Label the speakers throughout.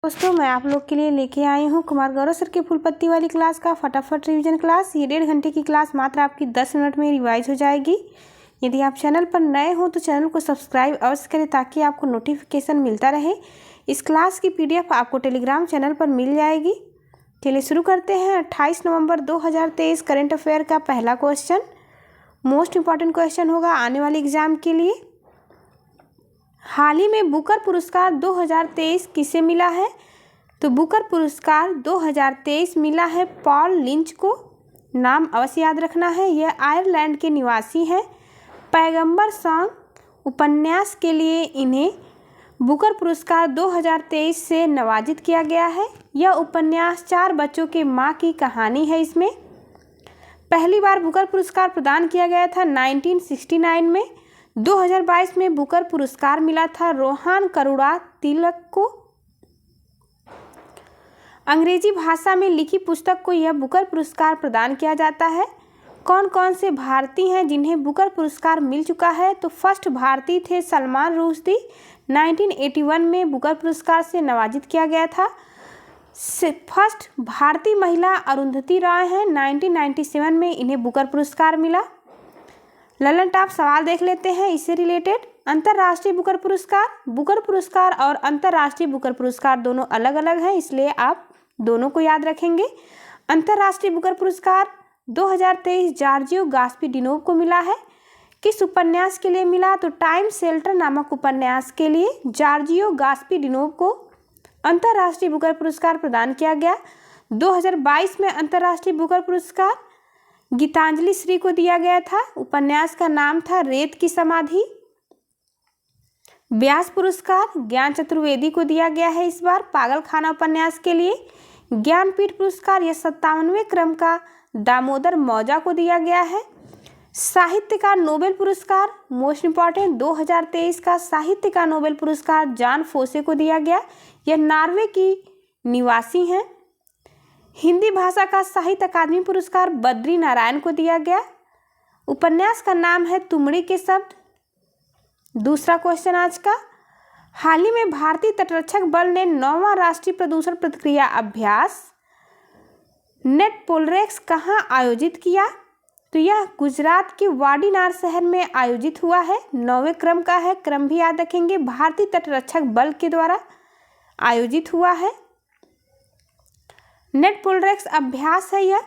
Speaker 1: दोस्तों मैं आप लोग के लिए लेके आई हूँ कुमार गौरव सर के फुलपत्ती वाली क्लास का फटाफट रिवीजन क्लास। ये 1.5 घंटे की क्लास मात्र आपकी 10 मिनट में रिवाइज हो जाएगी। यदि आप चैनल पर नए हो तो चैनल को सब्सक्राइब अवश्य करें ताकि आपको नोटिफिकेशन मिलता रहे। इस क्लास की PDF आपको टेलीग्राम चैनल पर मिल जाएगी। चलिए शुरू करते हैं। 28 नवंबर 2023 करंट अफेयर का पहला क्वेश्चन, मोस्ट इम्पॉर्टेंट क्वेश्चन होगा आने वाले एग्जाम के लिए। हाल ही में बुकर पुरस्कार 2023 किसे मिला है? तो बुकर पुरस्कार 2023 मिला है पॉल लिंच को। नाम अवश्य याद रखना है। यह आयरलैंड के निवासी हैं। पैगंबर सॉन्ग उपन्यास के लिए इन्हें बुकर पुरस्कार 2023 से नवाजित किया गया है। यह उपन्यास 4 बच्चों के माँ की कहानी है। इसमें पहली बार बुकर पुरस्कार प्रदान किया गया था 1969 में। 2022 में बुकर पुरस्कार मिला था रोहान करुणा तिलक को। अंग्रेजी भाषा में लिखी पुस्तक को यह बुकर पुरस्कार प्रदान किया जाता है। कौन कौन से भारतीय हैं जिन्हें बुकर पुरस्कार मिल चुका है? तो फर्स्ट भारतीय थे सलमान रुश्दी, 1981 में बुकर पुरस्कार से नवाजित किया गया था। फर्स्ट भारतीय महिला अरुंधति रॉय हैं, 1997 में इन्हें बुकर पुरस्कार मिला। ललन टॉप सवाल देख लेते हैं इससे रिलेटेड। अंतर्राष्ट्रीय बुकर पुरस्कार और अंतर्राष्ट्रीय बुकर पुरस्कार दोनों अलग अलग हैं, इसलिए आप दोनों को याद रखेंगे। अंतर्राष्ट्रीय बुकर पुरस्कार 2023 जॉर्जियो गास्पिडिनोव को मिला है। किस उपन्यास के लिए मिला? तो टाइम शेल्टर नामक उपन्यास के लिए जॉर्जियो गास्पिडिनोव को अंतर्राष्ट्रीय बुकर पुरस्कार प्रदान किया गया। 2022 में अंतर्राष्ट्रीय बुकर पुरस्कार गीतांजलि श्री को दिया गया था। उपन्यास का नाम था रेत की समाधि। व्यास पुरस्कार ज्ञान चतुर्वेदी को दिया गया है इस बार पागल खाना उपन्यास के लिए। ज्ञानपीठ पुरस्कार यह 57वें क्रम का दामोदर मौजा को दिया गया है। साहित्य का नोबेल पुरस्कार मोस्ट इम्पॉर्टेंट 2023 का साहित्य का नोबेल पुरस्कार जॉन फोसे को दिया गया। यह नॉर्वे की निवासी हैं। हिंदी भाषा का साहित्य अकादमी पुरस्कार बद्री नारायण को दिया गया। उपन्यास का नाम है तुमड़ी के शब्द। दूसरा क्वेश्चन आज का, हाल ही में भारतीय तटरक्षक बल ने 9वां राष्ट्रीय प्रदूषण प्रतिक्रिया अभ्यास नेट पोलरेक्स कहाँ आयोजित किया? तो यह गुजरात के वाडीनार शहर में आयोजित हुआ है। 9वें क्रम का है, क्रम भी याद रखेंगे। भारतीय तटरक्षक बल के द्वारा आयोजित हुआ है। नेट पोलरेक्स अभ्यास है। यह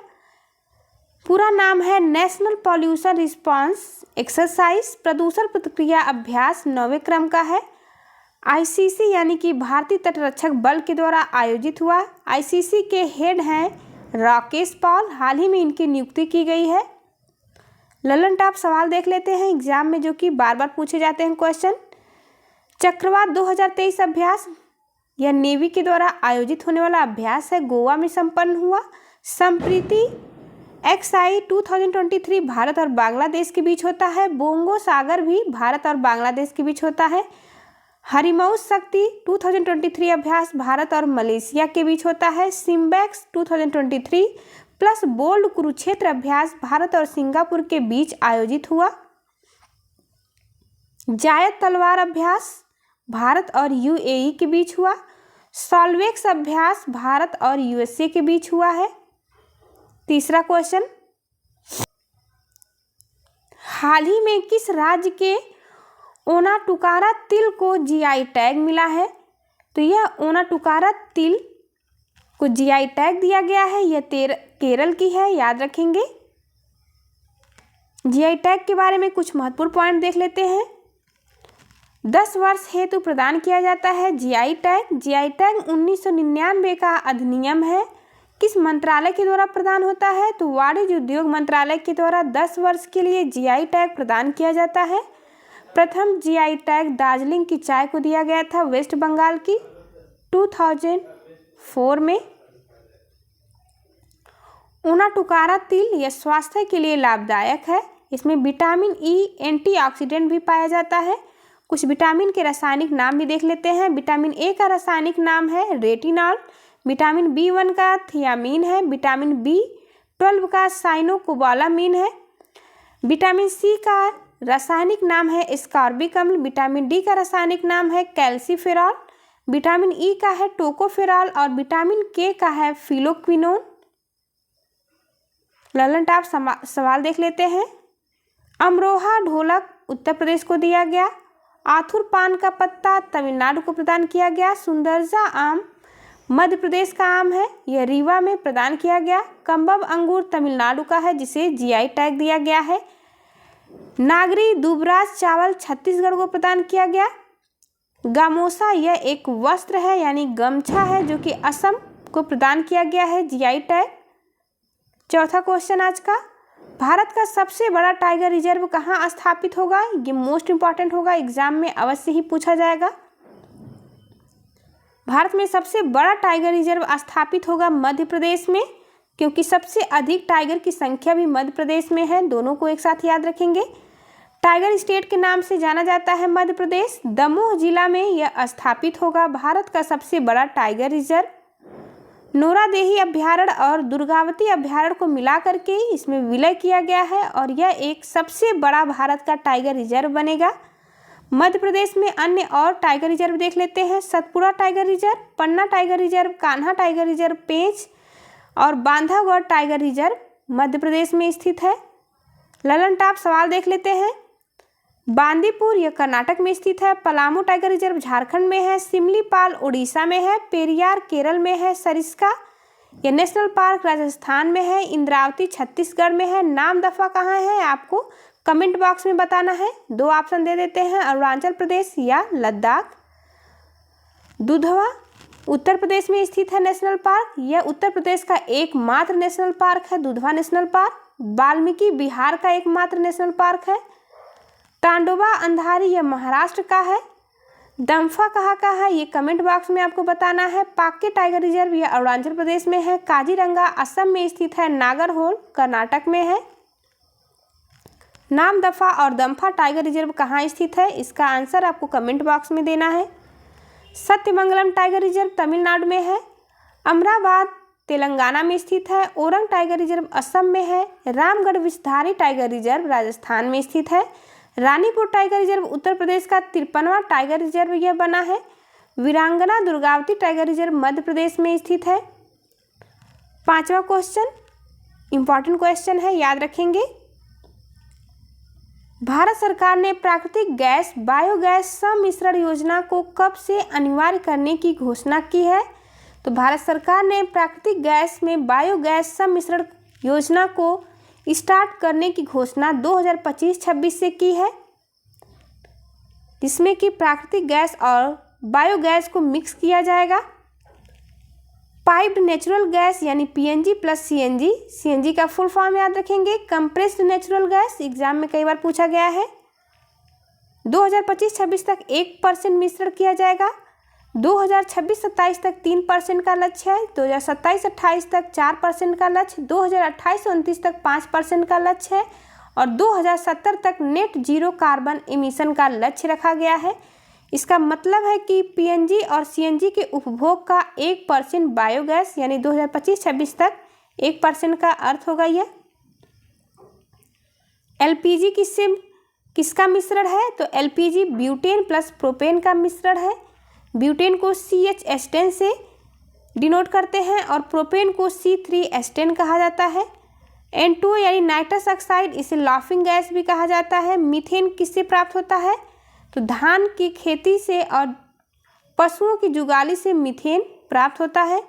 Speaker 1: पूरा नाम है नेशनल पॉल्यूशन रिस्पांस एक्सरसाइज। प्रदूषण प्रतिक्रिया अभ्यास 9वें क्रम का है। ICC यानी कि भारतीय तटरक्षक बल के द्वारा आयोजित हुआ। ICC के हेड हैं राकेश पॉल, हाल ही में इनकी नियुक्ति की गई है। ललन टॉप सवाल देख लेते हैं एग्जाम में जो कि बार बार पूछे जाते हैं क्वेश्चन। चक्रवात 2023 अभ्यास यह नेवी के द्वारा आयोजित होने वाला अभ्यास है, गोवा में संपन्न हुआ। संप्रीति XI 2023 भारत और बांग्लादेश के बीच होता है। बोंगो सागर भी भारत और बांग्लादेश के बीच होता है। हरिमौस शक्ति 2023 अभ्यास भारत और मलेशिया के बीच होता है। सिम्बैक्स 2023 प्लस बोल्ड कुरुक्षेत्र अभ्यास भारत और सिंगापुर के बीच आयोजित हुआ। जायद तलवार अभ्यास भारत और UAE के बीच हुआ। सॉल्वेक्स अभ्यास भारत और USA के बीच हुआ है। तीसरा क्वेश्चन, हाल ही में किस राज्य के ओनाटुकारा तिल को GI टैग मिला है? तो यह ओनाटुकारा तिल को GI टैग दिया गया है। यह केरल की है, याद रखेंगे। GI टैग के बारे में कुछ महत्वपूर्ण पॉइंट देख लेते हैं। 10 वर्ष हेतु प्रदान किया जाता है GI टैग। GI टैग 1999 का अधिनियम है। किस मंत्रालय के द्वारा प्रदान होता है? तो वाणिज्य उद्योग मंत्रालय के द्वारा 10 वर्ष के लिए GI टैग प्रदान किया जाता है। प्रथम GI टैग दार्जिलिंग की चाय को दिया गया था वेस्ट बंगाल की 2004 में। ओनाटुकारा तिल यह स्वास्थ्य के लिए लाभदायक है। इसमें विटामिन E एंटीऑक्सीडेंट भी पाया जाता है। कुछ विटामिन के रासायनिक नाम भी देख लेते हैं। विटामिन A का रासायनिक नाम है रेटिनॉल। विटामिन B1 का थियामीन है। विटामिन B12 का साइनोकोबालामीन है। विटामिन C का रासायनिक नाम है स्कॉर्बिक अम्ल। विटामिन D का रासायनिक नाम है कैल्सीफेरॉल। विटामिन ई का है टोकोफेरॉल और विटामिन के का है फिलोक्विनोन। ललन टाप सवाल देख लेते हैं। अमरोहा ढोलक उत्तर प्रदेश को दिया गया। आथुर पान का पत्ता तमिलनाडु को प्रदान किया गया। सुंदरजा आम मध्य प्रदेश का आम है, यह रीवा में प्रदान किया गया। कंबम अंगूर तमिलनाडु का है जिसे जीआई टैग दिया गया है। नागरी दुबराज चावल छत्तीसगढ़ को प्रदान किया गया। गामोसा यह एक वस्त्र है यानी गमछा है जो कि असम को प्रदान किया गया है जीआई टैग। चौथा क्वेश्चन आज का, भारत का सबसे बड़ा टाइगर रिजर्व कहाँ स्थापित होगा? ये मोस्ट इंपॉर्टेंट होगा, एग्जाम में अवश्य ही पूछा जाएगा। भारत में सबसे बड़ा टाइगर रिजर्व स्थापित होगा मध्य प्रदेश में, क्योंकि सबसे अधिक टाइगर की संख्या भी मध्य प्रदेश में है। दोनों को एक साथ याद रखेंगे। टाइगर स्टेट के नाम से जाना जाता है मध्य प्रदेश। दमोह जिला में यह स्थापित होगा भारत का सबसे बड़ा टाइगर रिजर्व। नोरादेही अभ्यारण्य और दुर्गावती अभ्यारण्य को मिला करके इसमें विलय किया गया है और यह एक सबसे बड़ा भारत का टाइगर रिजर्व बनेगा। मध्य प्रदेश में अन्य और टाइगर रिजर्व देख लेते हैं। Satpura tiger reserve, Panna tiger reserve, Kanha tiger reserve, Pench और बांधवगढ़ टाइगर रिजर्व मध्य प्रदेश में स्थित है। ललन टाप सवाल देख लेते हैं। बांदीपुर यह कर्नाटक में स्थित है। पलामू टाइगर रिजर्व झारखंड में है। सिमलीपाल उड़ीसा में है। पेरियार केरल में है। सरिस्का यह नेशनल पार्क राजस्थान में है। इंद्रावती छत्तीसगढ़ में है। नामदफा कहाँ है आपको कमेंट बॉक्स में बताना है। 2 ऑप्शन दे देते हैं, अरुणाचल प्रदेश या लद्दाख। दुधवा उत्तर प्रदेश में स्थित है नेशनल पार्क, यह उत्तर प्रदेश का एकमात्र नेशनल पार्क है दुधवा नेशनल पार्क। वाल्मीकि बिहार का एकमात्र नेशनल पार्क है। टांडोबा अंधारी यह महाराष्ट्र का है। दम्फा कहाँ का है ये कमेंट बॉक्स में आपको बताना है। पाक्के टाइगर रिजर्व यह अरुणाचल प्रदेश में है। काजीरंगा असम में स्थित है। नागरहोल कर्नाटक में है। नामदफा और दम्फा टाइगर रिजर्व कहाँ स्थित है, इसका आंसर आपको कमेंट बॉक्स में देना है। सत्यमंगलम टाइगर रिजर्व तमिलनाडु में है। अमराबाद तेलंगाना में स्थित है। ओरंग टाइगर रिजर्व असम में है। रामगढ़ विषधारी टाइगर रिजर्व राजस्थान में स्थित है। रानीपुर टाइगर रिजर्व उत्तर प्रदेश का 53वां टाइगर रिजर्व यह बना है। वीरांगना दुर्गावती टाइगर रिजर्व मध्य प्रदेश में स्थित है। 5वां क्वेश्चन इंपॉर्टेंट क्वेश्चन है, याद रखेंगे। भारत सरकार ने प्राकृतिक गैस बायोगैस सम्मिश्रण योजना को कब से अनिवार्य करने की घोषणा की है? तो भारत सरकार ने प्राकृतिक गैस में बायोगैस सम्मिश्रण योजना को स्टार्ट करने की घोषणा 2025-26 से की है, जिसमें कि प्राकृतिक गैस और बायोगैस को मिक्स किया जाएगा। पाइप्ड नेचुरल गैस यानी पीएनजी प्लस सीएनजी, सीएनजी का फुल फॉर्म याद रखेंगे कंप्रेस्ड नेचुरल गैस, एग्जाम में कई बार पूछा गया है। 2025-26 तक 1% मिश्रण किया जाएगा। 2026-27 तक 3% का लक्ष्य है। 2027-28 तक 4% का लक्ष्य, 2028-29 तक 5% का लक्ष्य है और 2070 तक नेट जीरो कार्बन एमिशन का लक्ष्य रखा गया है। इसका मतलब है कि पीएनजी और सीएनजी के उपभोग का 1% बायोगैस यानी 2025-26 तक 1% का अर्थ होगा यह। एलपीजी किसका मिश्रण है? तो एलपीजी ब्यूटेन प्लस प्रोपेन का मिश्रण है। ब्यूटेन को CH-H10 से डिनोट करते हैं और प्रोपेन को C3H10 कहा जाता है। N2 यानी नाइट्रस ऑक्साइड, इसे लाफिंग गैस भी कहा जाता है। मीथेन किससे प्राप्त होता है? तो धान की खेती से और पशुओं की जुगाली से मीथेन प्राप्त होता है।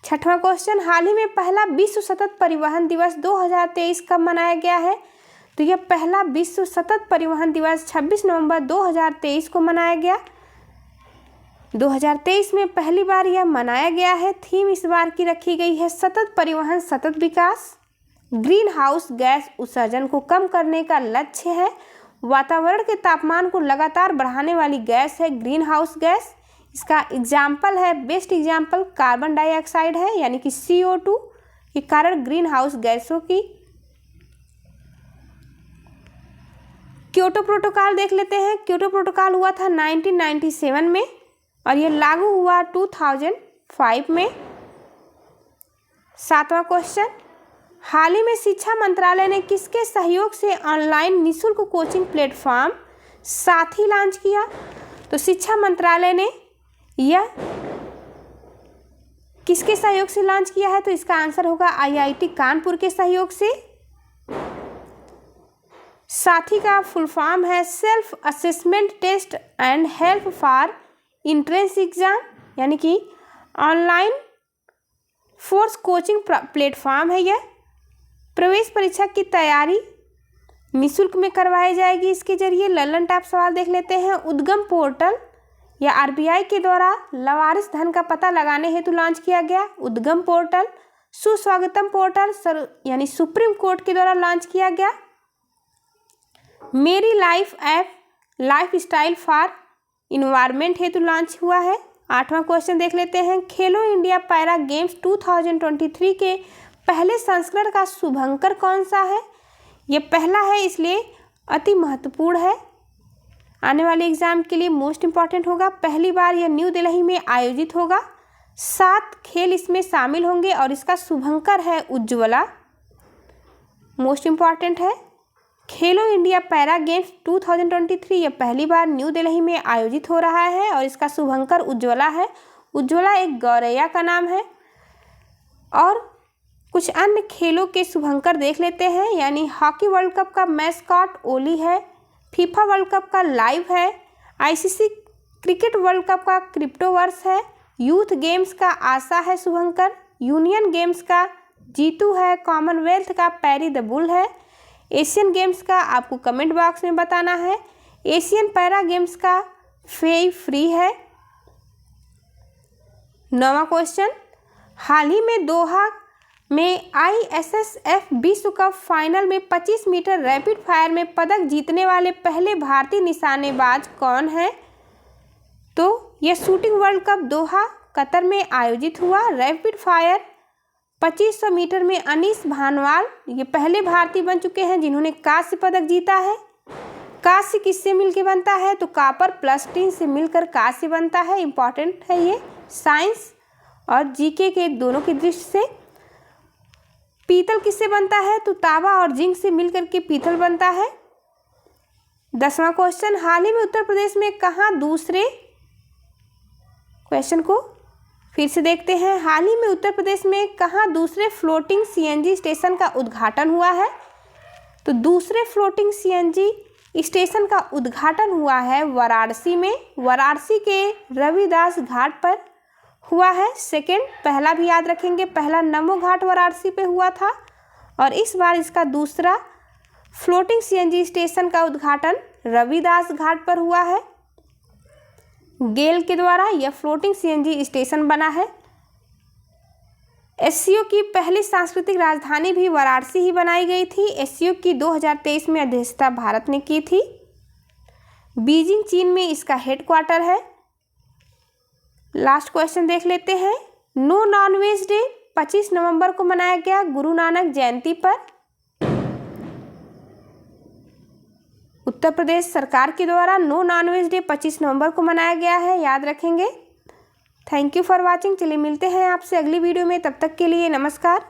Speaker 1: 6वां क्वेश्चन, हाल ही में पहला विश्व सतत परिवहन दिवस 2023 कब मनाया गया है? तो यह पहला विश्व सतत परिवहन दिवस 26 नवंबर 2023 को मनाया गया। 2023 में पहली बार यह मनाया गया है। थीम इस बार की रखी गई है सतत परिवहन सतत विकास। ग्रीन हाउस गैस उत्सर्जन को कम करने का लक्ष्य है। वातावरण के तापमान को लगातार बढ़ाने वाली गैस है ग्रीन हाउस गैस। इसका एग्जाम्पल है, बेस्ट एग्जाम्पल कार्बन डाइऑक्साइड है यानी कि CO2 के कारण ग्रीन हाउस गैसों की। क्योटो प्रोटोकॉल देख लेते हैं। क्योटो प्रोटोकॉल हुआ था 1997 में और यह लागू हुआ 2005 में। 7वां क्वेश्चन, हाल ही में शिक्षा मंत्रालय ने किसके सहयोग से ऑनलाइन निःशुल्क कोचिंग प्लेटफॉर्म साथी लॉन्च किया? तो शिक्षा मंत्रालय ने यह किसके सहयोग से लॉन्च किया है? तो इसका आंसर होगा IIT कानपुर के सहयोग से। साथी का फुल फॉर्म है self assessment test and help for entrance exam, यानी कि ऑनलाइन फोर्स कोचिंग प्लेटफॉर्म है। यह प्रवेश परीक्षा की तैयारी निःशुल्क में करवाई जाएगी इसके जरिए। ललन टॉप सवाल देख लेते हैं। उद्गम पोर्टल या RBI के द्वारा लावारिस धन का पता लगाने हेतु लॉन्च किया गया उद्गम पोर्टल। सुस्वागतम पोर्टल यानी सुप्रीम कोर्ट के द्वारा लॉन्च किया गया। मेरी life app life style for environment हेतु लॉन्च हुआ है। 8वां क्वेश्चन देख लेते हैं। खेलो इंडिया पैरा गेम्स 2023 के पहले संस्करण का शुभंकर कौन सा है? ये पहला है, इसलिए अति महत्वपूर्ण है, आने वाले एग्जाम के लिए मोस्ट इम्पॉर्टेंट होगा। पहली बार यह न्यू दिल्ली में आयोजित होगा। 7 खेल इसमें शामिल होंगे और इसका शुभंकर है उज्ज्वला। मोस्ट इम्पॉर्टेंट है। खेलो इंडिया पैरा गेम्स 2023 यह पहली बार न्यू दिल्ली में आयोजित हो रहा है और इसका शुभंकर उज्ज्वला है। उज्ज्वला एक गौरैया का नाम है। और कुछ अन्य खेलों के शुभंकर देख लेते हैं, यानी हॉकी वर्ल्ड कप का मैस्कॉट ओली है। फीफा वर्ल्ड कप का लाइव है। ICC क्रिकेट वर्ल्ड कप का क्रिप्टोवर्स है। यूथ गेम्स का आशा है शुभंकर। यूनियन गेम्स का जीतू है। कॉमनवेल्थ का पैरी द बुल है। एशियन गेम्स का आपको कमेंट बॉक्स में बताना है। एशियन पैरा गेम्स का फेई फ्री है। 9वां क्वेश्चन। हाल ही में दोहा में ISSF विश्व कप फाइनल में 25 मीटर रैपिड फायर में पदक जीतने वाले पहले भारतीय निशानेबाज कौन है? तो यह shooting world cup Doha Qatar में आयोजित हुआ। रैपिड फायर 2500 मीटर में अनीस भानवाल ये पहले भारतीय बन चुके हैं जिन्होंने कांस्य पदक जीता है। कांस्य किससे मिलकर बनता है? तो कॉपर प्लस टिन से मिलकर कांस्य बनता है। इंपॉर्टेंट है ये साइंस और GK के दोनों की दृष्टि से। पीतल किससे बनता है? तो तांबा और जिंक से मिलकर के पीतल बनता है। 10वां क्वेश्चन। हाल ही में उत्तर प्रदेश में कहाँ दूसरे, क्वेश्चन को फिर से देखते हैं। हाल ही में उत्तर प्रदेश में कहाँ दूसरे फ्लोटिंग CNG स्टेशन का उद्घाटन हुआ है? तो दूसरे फ्लोटिंग CNG स्टेशन का उद्घाटन हुआ है वाराणसी में। वाराणसी के रविदास घाट पर हुआ है। सेकंड, पहला भी याद रखेंगे, पहला नमो घाट वाराणसी पे हुआ था और इस बार इसका दूसरा फ्लोटिंग CNG स्टेशन का उद्घाटन रविदास घाट पर हुआ है। गेल के द्वारा यह फ्लोटिंग CNG स्टेशन बना है। SCO की पहली सांस्कृतिक राजधानी भी वाराणसी ही बनाई गई थी। SCO की 2023 में अध्यक्षता भारत ने की थी। बीजिंग चीन में इसका हेडक्वार्टर है। लास्ट क्वेश्चन देख लेते हैं। नो नॉनवेज डे 25 नवंबर को मनाया गया गुरु नानक जयंती पर। उत्तर प्रदेश सरकार के द्वारा नो नॉनवेज डे 25 नवंबर को मनाया गया है, याद रखेंगे। Thank you for watching. चलिए मिलते हैं आपसे अगली वीडियो में, तब तक के लिए नमस्कार।